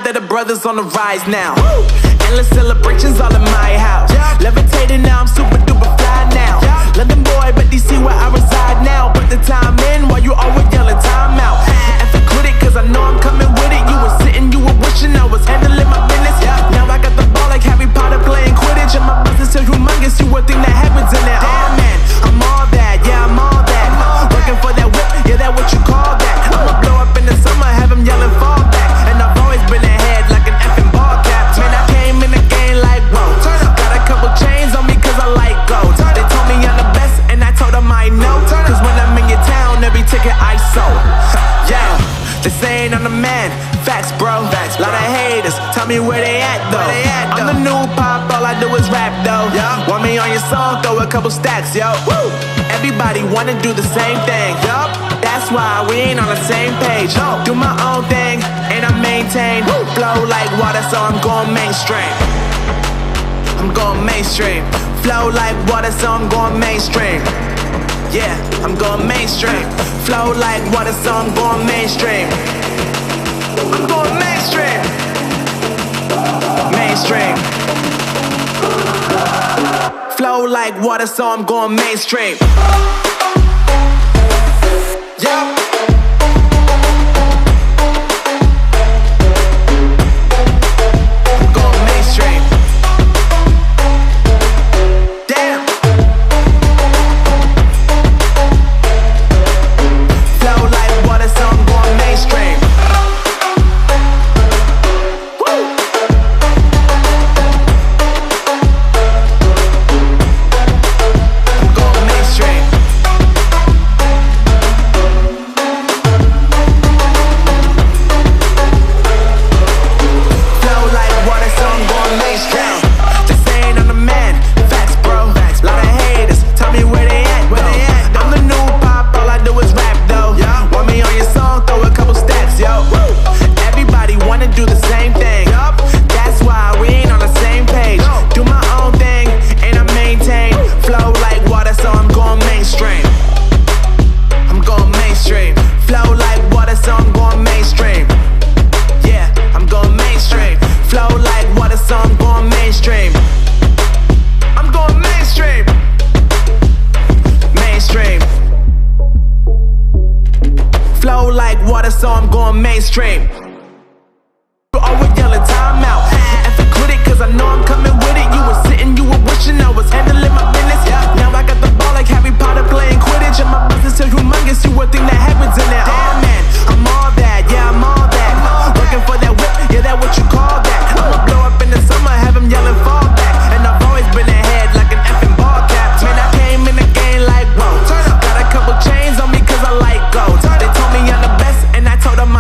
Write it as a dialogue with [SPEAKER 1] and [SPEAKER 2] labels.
[SPEAKER 1] glad that the brothers on the rise now. Endless celebrations all in my house. Levitating now, I'm super duper fly now. London boy, but DC where I reside now. Put the time in while you always yelling time out. And quit it, cause I know I'm coming with it. You were sitting, you were wishing I was handling my business. Now I got the ball like Harry Potter playing Quidditch. And my business is humongous, you would think that happens in it. Oh man, I'm all that, yeah, I'm all that. Working for that whip, yeah, that what you call that. I'ma blow up in the summer, have them yelling fall back. And I've always been ahead like an effing ball cap. Man, I came in the game like, whoa. Got a couple chains on me cause I like gold. They told me I'm the best and I told them I know. Cause when I'm in your town, every ticket I sold. Yeah, they saying I'm the man. Facts, bro. Lot of haters, tell me where they at though. I'm the new pop, all I do is rap though. Want me on your song, throw a couple stacks, yo. Everybody wanna do the same thing. That's why we ain't on the same page. Do my own thing, and I maintain. Flow like water, so I'm going mainstream. I'm going mainstream. Flow like water, so I'm going mainstream. Yeah, I'm going mainstream. Flow like water, so I'm going mainstream. I'm going mainstream. Mainstream. Flow like water, so I'm going mainstream. Yeah. So I'm going mainstream. You always yelling time out. And quit it, cause I know I'm coming with it. You were sitting, you were wishing I was handling my business. Now I got the ball like Harry Potter playing Quidditch. And my business is humongous, you would think that